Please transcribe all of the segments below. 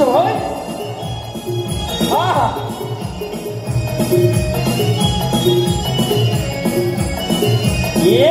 होय हा ये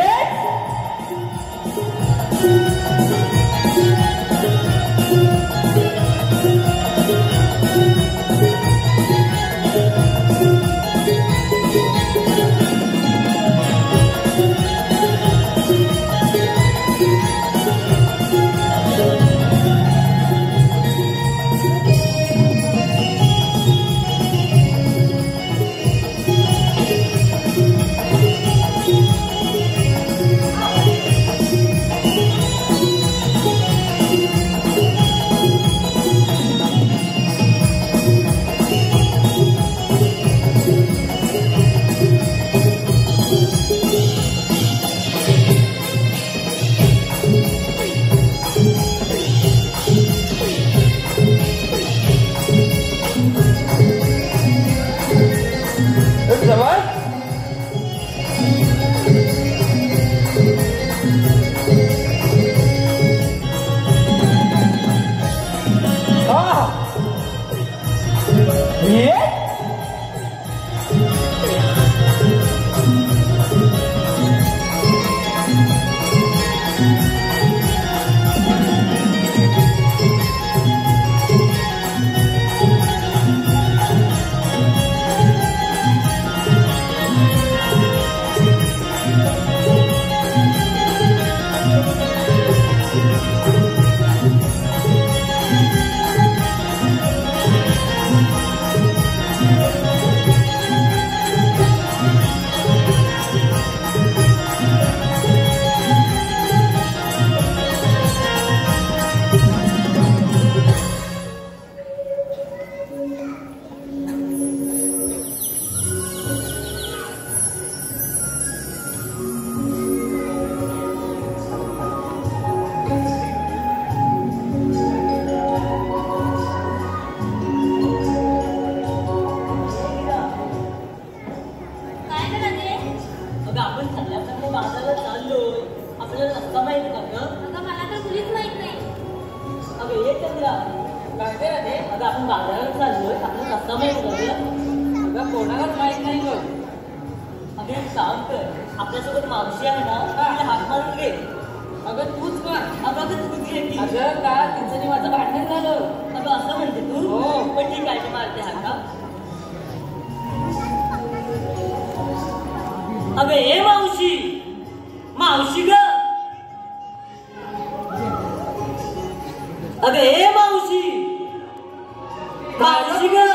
आपल्यासोबत मावशी आहे ना तिला हात मारून घे. अगं तूच का? अगं तूच घे की. अगं का तिचं आणि माझं भांडण झालं. अगं असं म्हणते तू? हो. पण ठीक आहे मारते हात का. अगं ए मावशी मावशी ग. अगं ए मावशी मावशी ग.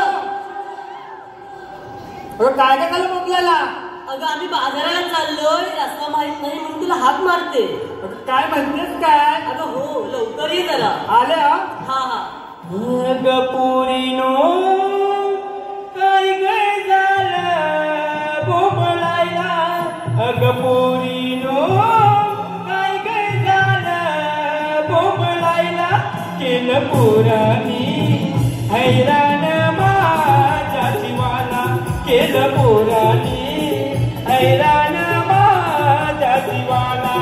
काय काय झालं आपल्याला? अगं आम्ही बाजाराला चाललोय रस्ता माहित नाही म्हणून तुला हाक मारते. काय म्हणतेस काय? अगं हो लवकर ये जरा. आले हा हा. अगं पोरीनो काय काय झालं बोंबलायला. अगं पोरीनो काय काय झालं बोंबलायला. केलं पोरानी हैराण माझ्या जीवाला. केलं पोरानी हैराण माझ्या जीवाला.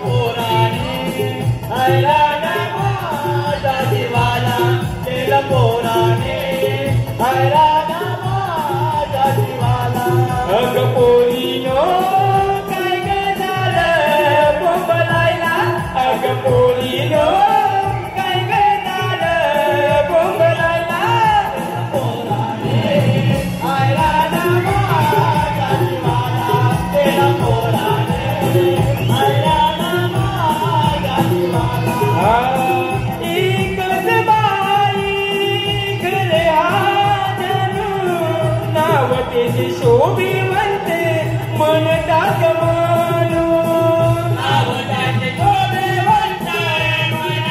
पोरानी हैराण माझ्या जीवाला. केलं पोरानी हैराण माझ्या जीवाला. अगं पोरीनो काय काय झालं बोंबलायला. अगं पोरीनो काय काय झालं बोंबलायला. पोरानी हैराण माझ्या जीवाला. केलं पोरानी हैराण माझ्या जीवाला. एकच बाई घरे हाजरू नाव त्याचे शोभी म्हणते मन टाक म्हणून. नाव त्याचे शोभी म्हणते मन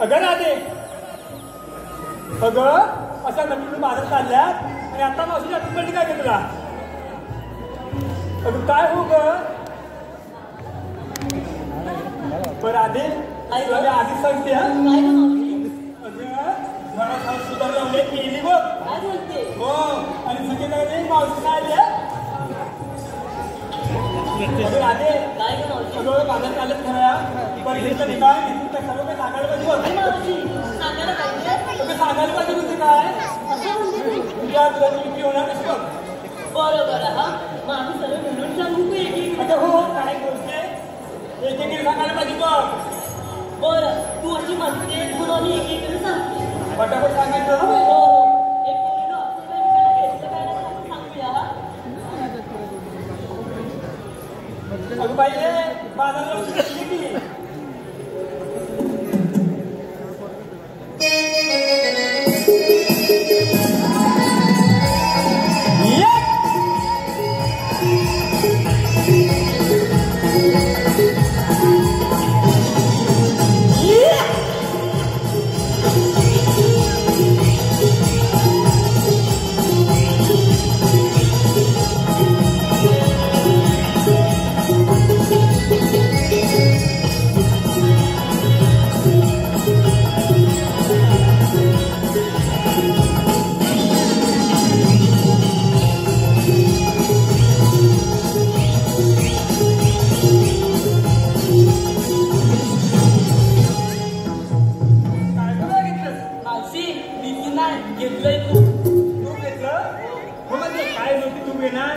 अगं राधे, अगं अशा नवीन बाजार चालल्यात आणि आता मावशीची आठवण पडली काय तुला? अगं काय हो ग? बरं राधे, तुला आधीच सांगते हा. काय गं मावशी? अगं घरात सुधार लावले केली बघ. काय बोलते? हो, आणि सगळे मावशी काय आल्या? अगं राधे, काय गं मावशी? अगं बाजार चालत खरा परीक्षेचं निकाल इथून तर सर्व काही सांगायला पाहिजे बघ. काय मावशी? सांगायला पाहिजे? अगं सांगायला पाहिजे म्हणजे काय? असं म्हणते तू? तुझ्या तुला किती होणार कसं बघ. बरं बरं हा, मग आम्ही सर्व मिळून सांगू का एक? अगं हो, काय गोष्ट आहे एक सांगायला पाहिजे बघ. बरं, तू अशी म्हणते म्हणून एक सांगते. फटाफट सांगायचं. हो हो, एक मुलीनं ऑक्सिजन घेतलं काय नाही आपण सांगूया हा. अगं पाहिजे बाजारला शिकली की घेतलंय तू. तू घेतलं हो म्हणजे काय नव्हती तू घेणार.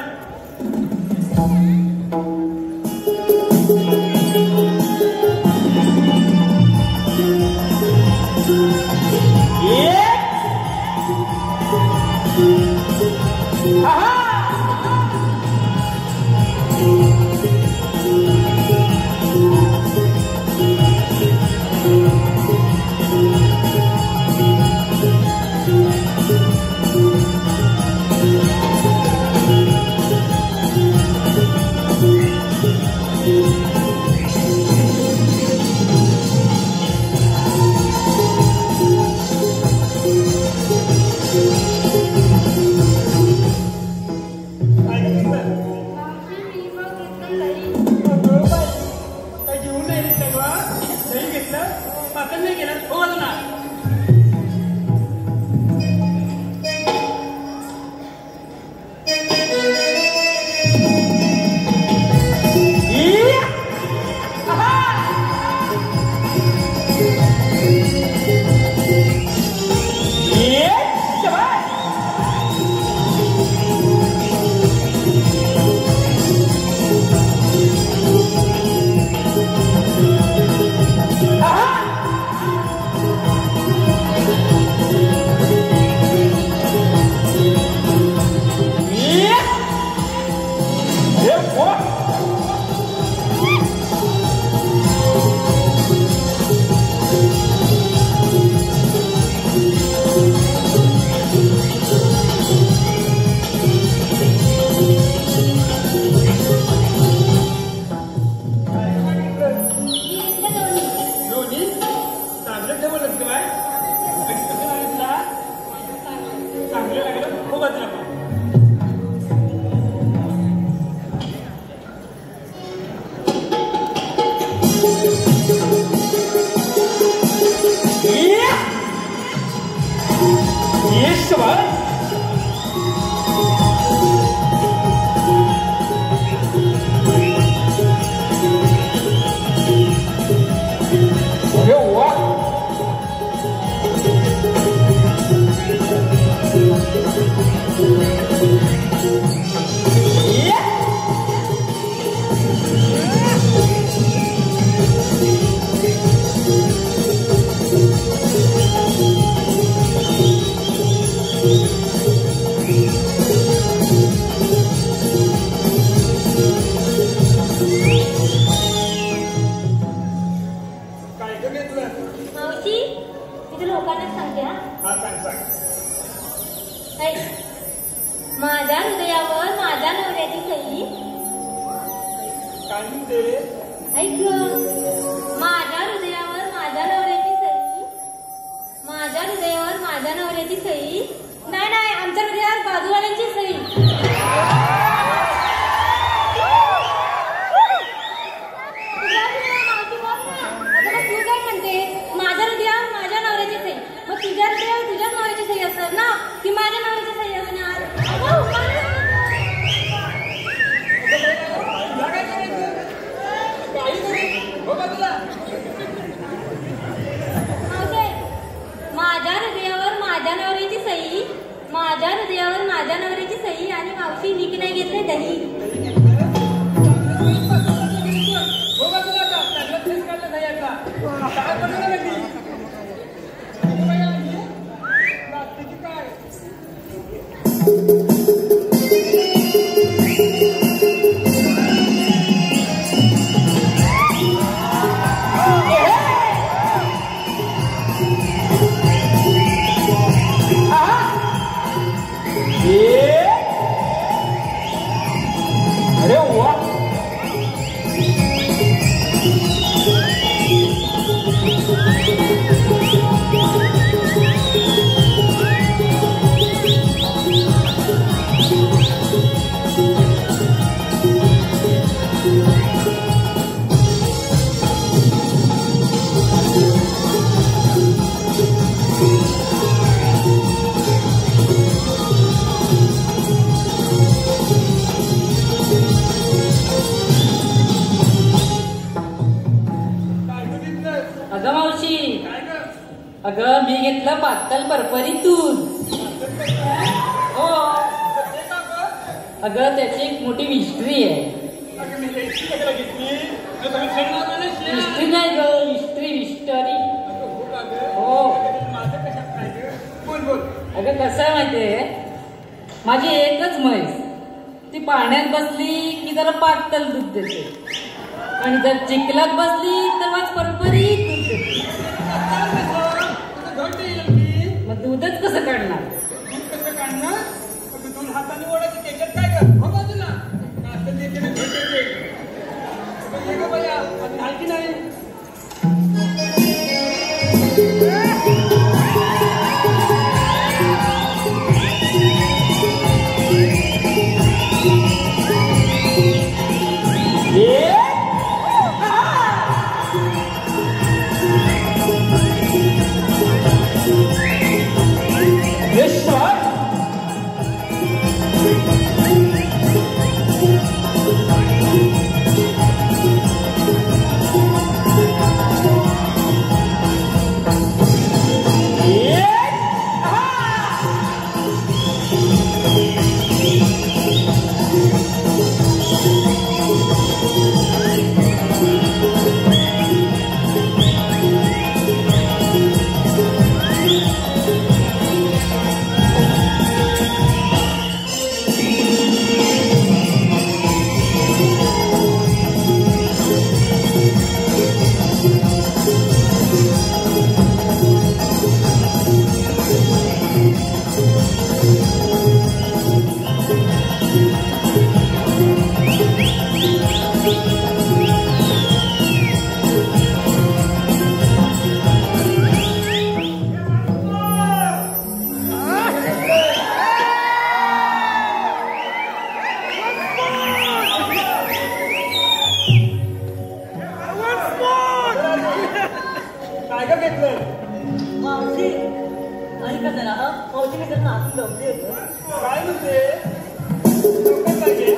माझ्या हृदयावर माझ्या नवऱ्याची सही. काय म्हणते रे? ऐक, माझ्या हृदयावर माझ्या नवऱ्याची सही माझ्या हृदयावर माझ्या नवऱ्याची सही. नाही नाही, आमच्या हृदयावर बाजूवाल्यांची सही. तू काय म्हणते? माझ्या हृदयावर माझ्या नवऱ्याची सही. मग तुझ्या हृदयावर तुझ्या नवऱ्याची सही असतात ना, की माझ्या नवऱ्याची सही असणार? माझ्या हृदयावर माझ्या नवऱ्याची सही, माझ्या हृदयावर माझ्या नवऱ्याची सही. आणि मावशी मी की नाही घेतले दही. अरे वा, अगं मावशी, अगं मी घेतलं पातळ परपरी दूध. हो, अगं त्याची एक मोठी हिस्ट्री आहे. हिस्ट्री नाही ग, हिस्टरी. हो, अगं कसं आहे माहितीये, माझी एकच म्हैस, ती पाण्यात बसली की जरा पातळ दूध देते, आणि जर चिखलात बसली तर मग परपरीत दूध देते. मग दूधच कसं काढणार? दोन हाताने ओढायचं, त्याच्यात काय कर हो बाजूला की नाही. मावशी ऐका जरा, मावशी मी त्यांना असं जमते काय म्हणते पाहिजे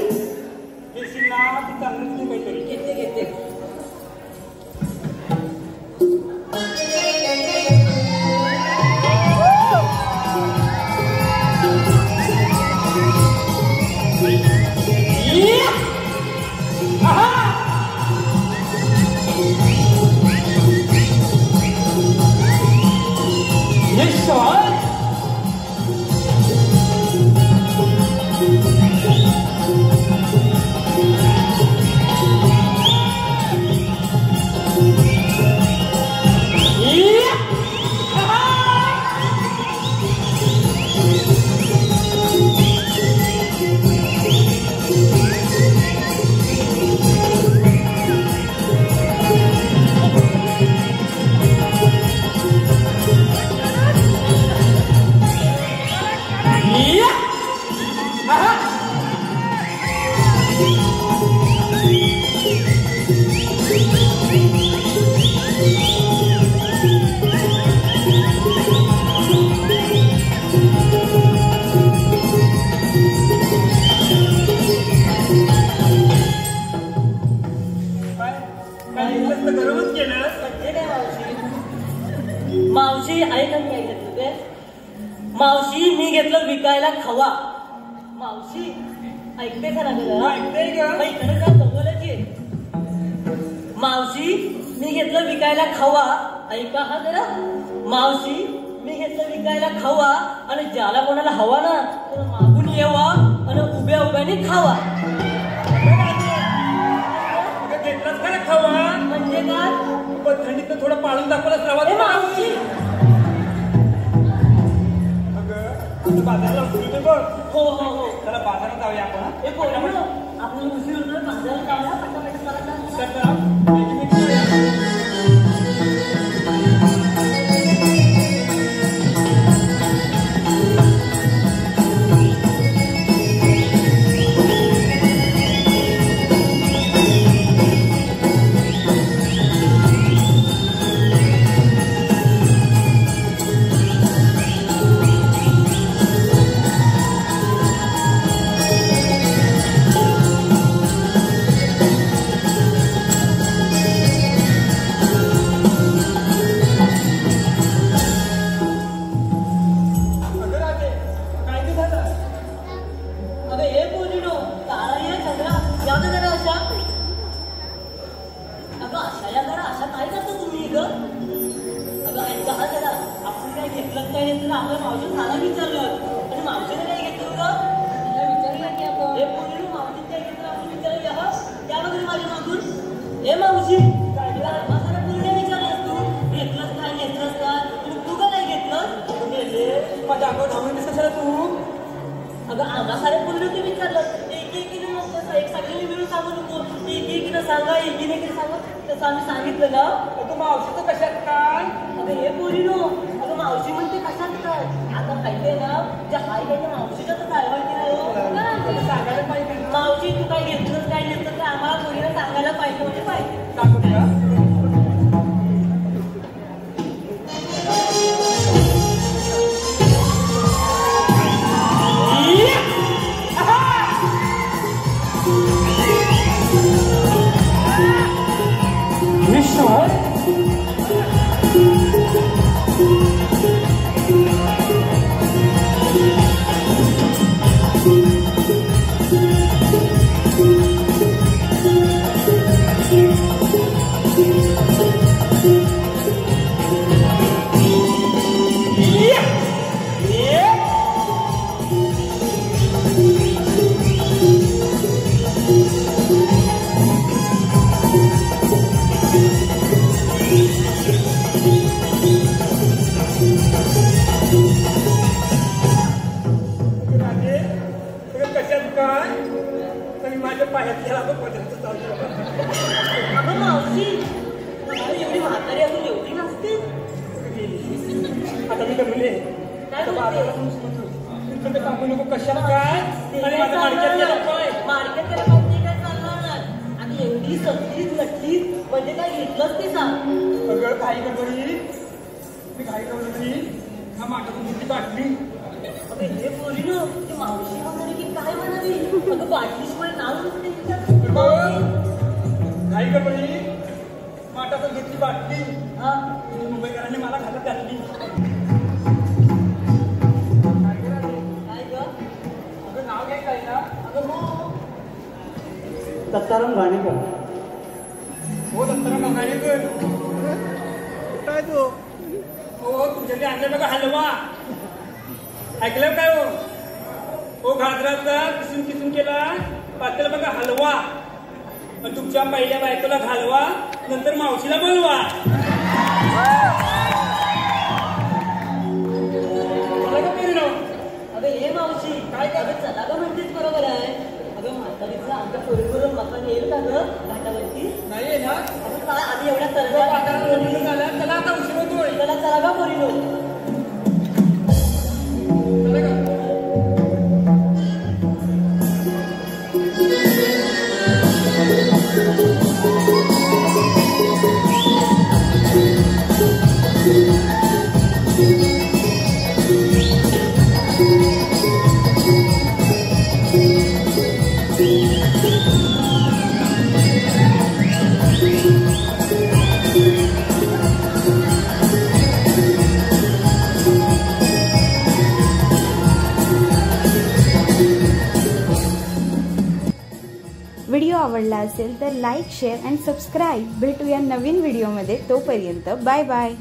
देशी ना ती चांगलीच काहीतरी घेते. Yes, sir. मावशी मी घेतलं विकायला खवा. मावशी ऐकते का ना जरा? ऐकते का? बाई, इकडे का जवळच ये. मावशी मी घेतलं विकायला खवा. ऐका हा जरा. मावशी मी घेतलं विकायला खवा आणि ज्याला कोणाला हवा ना तर मागून येवा आणि उभ्या उभ्याने खावा. घेतलाच खरं खावा म्हणजे काय? पण थंडीत थोडं पाळून दाखवलं रवा. ए मावशी, अगं बाजाराला उतरते बघ. हो हो हो. चला बाजारात जाऊया आपण. हे पोरांनो, आपण उशीर होतोय, बाजारात जाऊया, पटापट चला. चल जरा, मेगी करूया. सांगितलं ना. तू मावशीचं कशात काय? अगं हे पोरीनो, अगं मावशी म्हणते कशात काय? आता माहितीये ना, जे हाय त्याच्या मावशीच्या तर काय माहिती नाही. सांगायला पाहिजे. मावशी तू काय घेतलं काय घेतलं तर आम्हाला पोरीला सांगायला पाहिजे म्हणजे पाहिजे. सांगू का? मुंबईकरांनी मला खात्यात घातली. नाव घ्यायचं आहे ना? दत्ताराम घाणेकर. हो दत्ताराम घाणेकर. काय तो? हो तुमच्याकडे आणलं बघा हलवा. ऐकलं काय हो? हो घागराचा किसून किसून केला पातेला बघा हलवा. तुमच्या पहिल्या बायकोला घालवा, नंतर मावशीला बोलवा. अगं हे मावशी काय काय चला ग म्हणतेच बरोबर आहे. अगं म्हातारीचं आमच्या पोरीवरून मकान येईल का ग घाटावरती? नाही ना. अगं काय आम्ही एवढ्या चला आता उशीर होतोय. चला चला गा पोरीनो. आवडला असेल तर लाईक, शेअर अँड सबस्क्राईब. भेटूया नवीन व्हिडिओमध्ये. तोपर्यंत बाय बाय.